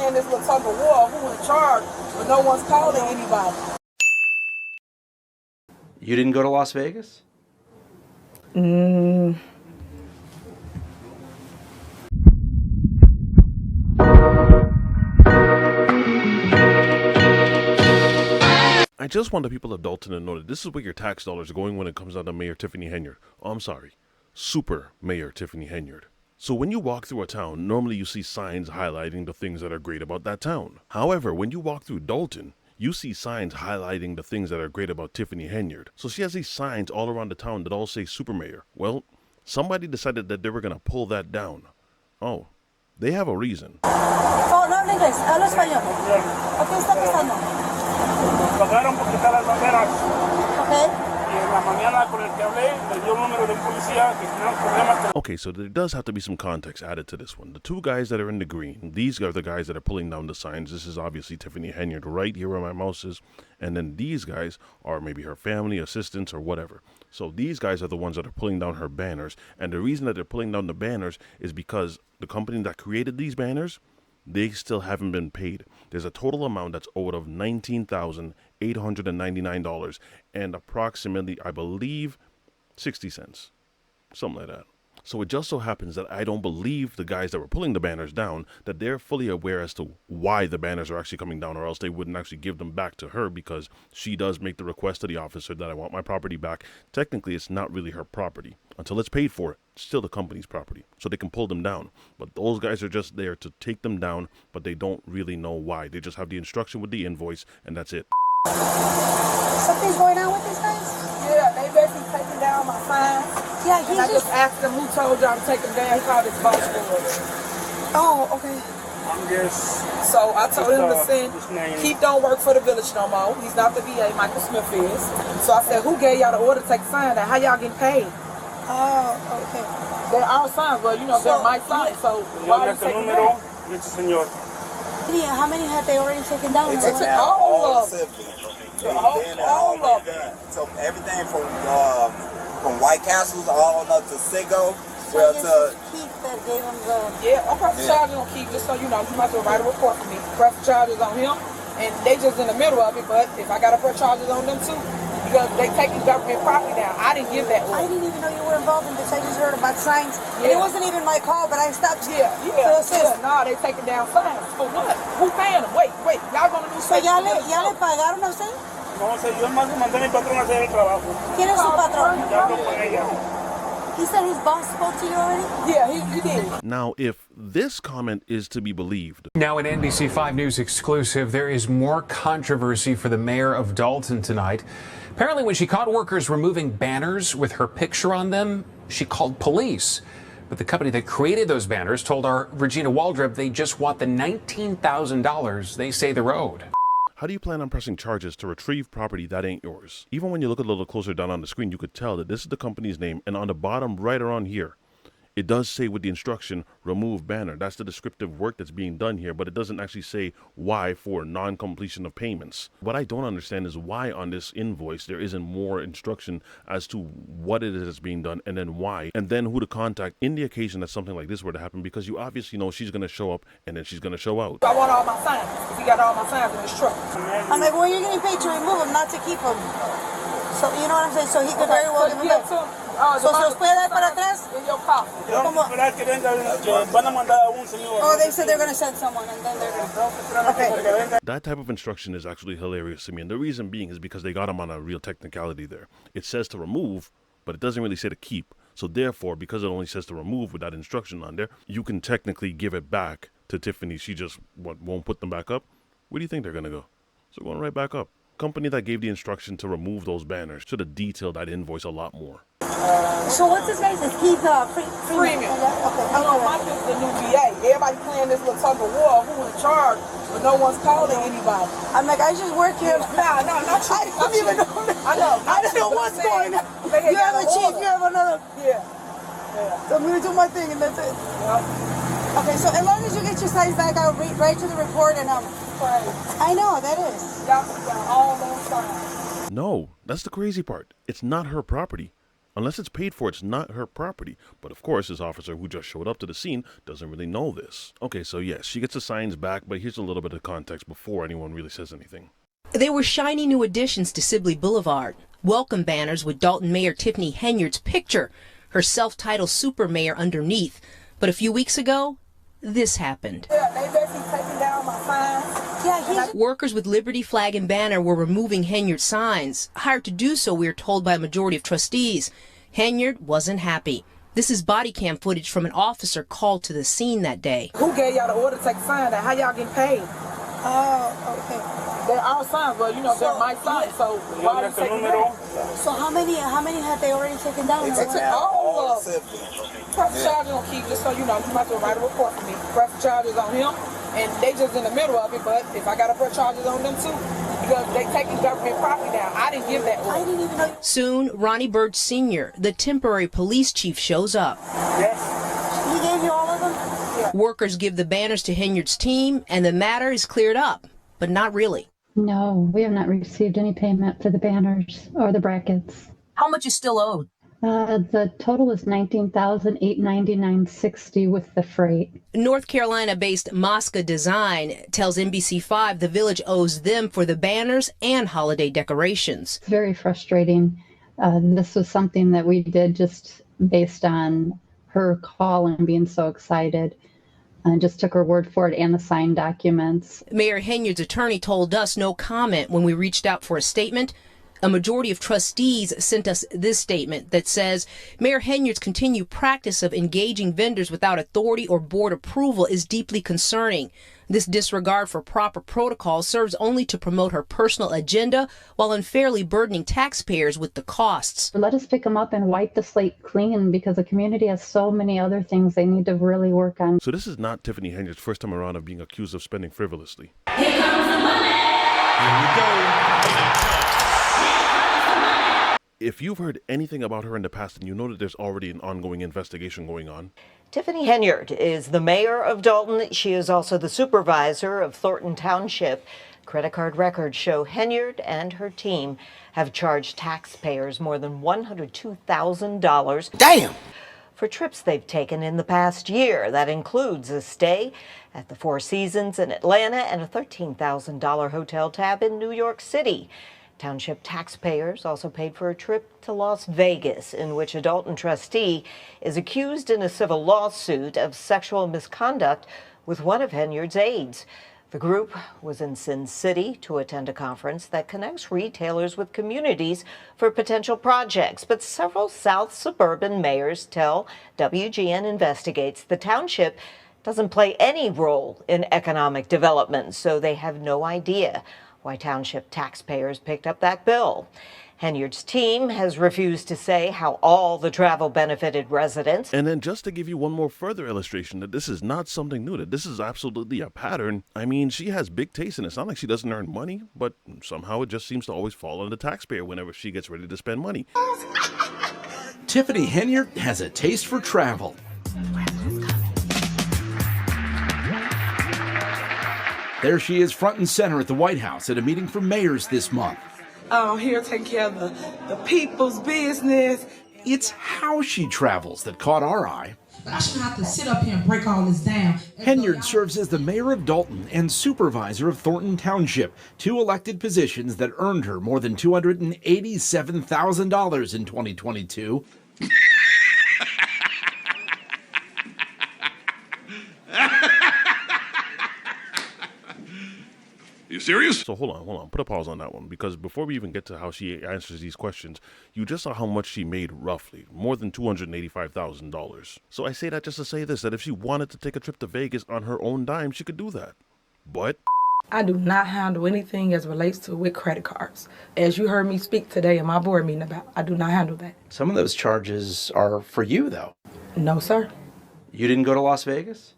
playing this little tug of war, who in charge, but no one's calling anybody. You didn't go to Las Vegas? I just want the people of Dolton to know that this is where your tax dollars are going when it comes down to Mayor Tiffany Henyard. Oh, I'm sorry. Super Mayor Tiffany Henyard. So when you walk through a town, normally you see signs highlighting the things that are great about that town. However, when you walk through Dolton, you see signs highlighting the things that are great about Tiffany Henyard. So she has these signs all around the town that all say Super Mayor. Well, somebody decided that they were going to pull that down. Oh, they have a reason. Oh, no habla inglés, habla español. ¿Qué está pasando? Pagaron por quitar las banderas. Okay. Y en la mañana con el que hablé, me dio un número de policía que tenían problemas. Okay, so there does have to be some context added to this one. The two guys that are in the green, these are the guys that are pulling down the signs. This is obviously Tiffany Henyard right here where my mouse is. And then these guys are maybe her family, assistants, or whatever. So these guys are the ones that are pulling down her banners. And the reason that they're pulling down the banners is because the company that created these banners, they still haven't been paid. There's a total amount that's owed of $19,899 and approximately, I believe, 60 cents. Something like that. So it just so happens that I don't believe the guys that were pulling the banners down, that they're fully aware as to why the banners are actually coming down, or else they wouldn't actually give them back to her, because she does make the request to the officer that I want my property back. Technically, it's not really her property. Until it's paid for, it's still the company's property. So they can pull them down. But those guys are just there to take them down, but they don't really know why. They just have the instruction with the invoice, and that's it. Something's going on with these guys? Yeah, they basically taking down my signs. Yeah, And I just asked them who told y'all to take them down. He called his boss for it. Oh, okay. I'm just... So I told him to send, Just name. Keith don't work for the village no more. He's not the VA, Michael Smith is. So I said, who gave y'all the order to take the sign down? How y'all getting paid? Oh, okay. They're our signs, but you know, they're my signs. So Yo why hablé are you este taking número them? y este señor. Yeah, how many had they already taken down? They took all of them. All of them. So everything from White Castles all up to Sigo. Well, to Keith that gave him the... Yeah, I'm pressing charges on Keith, just so you know. You might as well write a report for me. Press charges on him, and they just in the middle of it, but if I got to press charges on them too, because they taking government property down. I didn't give that I order. didn't even know you were involved in this. I just heard about signs. And Yeah. it wasn't even my call, but I stopped. Yeah. Nah, they taking down signs. For what? Who paying them? Wait, y'all gonna do So ya le pagaron a usted? No, o sea, yo más mandé a mi patrón a hacer el trabajo. ¿Quién es su patrón? Ya hablo con ella. He said his boss spoke to you already? Yeah, he did. Now, if this comment is to be believed, Now, an NBC 5 News exclusive, there is more controversy for the mayor of Dolton tonight. Apparently, when she caught workers removing banners with her picture on them, she called police. But the company that created those banners told our Regina Waldrop they just want the $19,000 they say they're owed. how do you plan on pressing charges to retrieve property that ain't yours? Even when you look a little closer down on the screen, you could tell that this is the company's name, and on the bottom right around here, it does say with the instruction, remove banner. That's the descriptive work that's being done here, but it doesn't actually say why for non-completion of payments. What I don't understand is why on this invoice there isn't more instruction as to what it is that's being done, and then why, and then who to contact in the occasion that something like this were to happen, because you obviously know she's going to show up and then she's going to show out. I want all my signs. Because he got all my signs in his truck. I'm like, well, you're getting paid to remove them, not to keep them. So, you know what I'm saying? So he could very well give them back. So se los puede dar para atrás? In your car. Oh, they said they're going to send someone and then they're going to... Okay. That type of instruction is actually hilarious to me, and the reason being is because they got him on a real technicality there. It says to remove, but it doesn't really say to keep. So therefore, because it only says to remove with that instruction on there, you can technically give it back to Tiffany. She just won't put them back up. Where do you think they're going to go? So going right back up. Company that gave the instruction to remove those banners should have detailed that invoice a lot more. So what's his name? Is Keith Freeman. Okay. I know Mike is the new VA. Everybody playing this little tug of war, who in charge, but no one's calling anybody. I'm like, I just work here. Nah, not you. I don't even know. I know. I don't know what's going on. You have a chief, you have another. Yeah. So I'm going to do my thing and that's it. Yeah. Okay, so as long as you get your signs back, I'll write to the report and I know, that is. Y'all all those signs. No, that's the crazy part. It's not her property. Unless it's paid for, it's not her property. But of course, this officer who just showed up to the scene doesn't really know this. Okay, so yes, she gets the signs back, but here's a little bit of context before anyone really says anything. They were shiny new additions to Sibley Boulevard. Welcome banners with Dolton Mayor Tiffany Henyard's picture, her self-titled super mayor underneath. But a few weeks ago, this happened. Yeah, they basically taking down my signs. Workers with Liberty flag and banner were removing Henyard's signs. Hired to do so, we are told by a majority of trustees. Henyard wasn't happy. This is body cam footage from an officer called to the scene that day. Who gave y'all the order to take signs down? How y'all getting paid? Oh, okay. They're our signs, but they're my signs, so why are you taking them down? So how many have they already taken down? They took all of them. Press charges on Keith, just so you know, you might have to write a report for me. Press charges on him, and they just in the middle of it, but if I got to press charges on them too, because they taking government property down. I didn't give that order. I didn't even know. Soon, Ronnie Bird Sr., the temporary police chief, shows up. Yes. He gave you all of them? Yeah. Workers give the banners to Henyard's team, and the matter is cleared up, but not really. No, we have not received any payment for the banners or the brackets. How much is still owed? The total is $19,899.60 with the freight. North Carolina-based Mosca Design tells NBC5 the village owes them for the banners and holiday decorations. It's very frustrating. This was something that we did just based on her call and being so excited. And just took her word for it and the signed documents. Mayor Henyard's attorney told us no comment when we reached out for a statement. A majority of trustees sent us this statement that says Mayor Henyard's continued practice of engaging vendors without authority or board approval is deeply concerning. This disregard for proper protocol serves only to promote her personal agenda while unfairly burdening taxpayers with the costs. Let us pick them up and wipe the slate clean because the community has so many other things they need to really work on. So this is not Tiffany Henyard's first time around of being accused of spending frivolously. Here comes the money! Here we go. If you've heard anything about her in the past, then you know that there's already an ongoing investigation going on. Tiffany Henyard is the mayor of Dolton. She is also the supervisor of Thornton Township. Credit card records show Henyard and her team have charged taxpayers more than $102,000. Damn! For trips they've taken in the past year. That includes a stay at the Four Seasons in Atlanta and a $13,000 hotel tab in New York City. Township taxpayers also paid for a trip to Las Vegas, in which a Dolton trustee is accused in a civil lawsuit of sexual misconduct with one of Henyard's aides. The group was in Sin City to attend a conference that connects retailers with communities for potential projects. But several South suburban mayors tell WGN Investigates the township doesn't play any role in economic development, so they have no idea why township taxpayers picked up that bill. Henyard's team has refused to say how all the travel benefited residents. And then just to give you one more further illustration that this is not something new, that this is absolutely a pattern. I mean, she has big taste in it. It's not like she doesn't earn money, but somehow it just seems to always fall on the taxpayer whenever she gets ready to spend money. Tiffany Henyard has a taste for travel. There she is front and center at the White House at a meeting for mayors this month. I'm here taking care of the people's business. It's how she travels that caught our eye. I shouldn't have to sit up here and break all this down. Henyard serves as the mayor of Dolton and supervisor of Thornton Township, two elected positions that earned her more than $287,000 in 2022. You serious? So hold on. Put a pause on that one, because before we even get to how she answers these questions, you just saw how much she made roughly, more than $285,000. So I say that just to say this, that if she wanted to take a trip to Vegas on her own dime, she could do that. But I do not handle anything as relates to with credit cards. As you heard me speak today in my board meeting about, I do not handle that. Some of those charges are for you, though. No, sir. You didn't go to Las Vegas?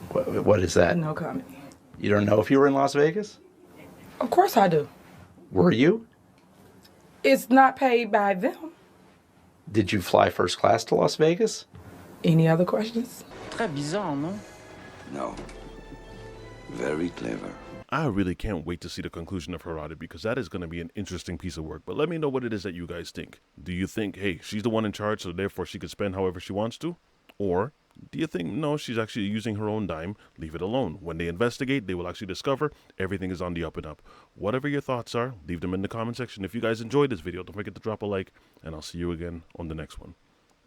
What is that? No comment. You don't know if you were in Las Vegas? Of course I do. Were you? It's not paid by them. Did you fly first class to Las Vegas? Any other questions? Très bizarre, non? No. Very clever. I really can't wait to see the conclusion of her audit, because that is going to be an interesting piece of work. But let me know what it is that you guys think. Do you think, hey, she's the one in charge, so therefore she could spend however she wants to? Or do you think, no, she's actually using her own dime, leave it alone? When they investigate, they will actually discover everything is on the up and up. Whatever your thoughts are, leave them in the comment section. If you guys enjoyed this video, don't forget to drop a like, and I'll see you again on the next one.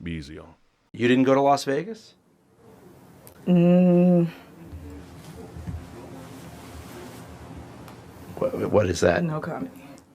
Be easy, y'all. You didn't go to Las Vegas? What is that? No comment.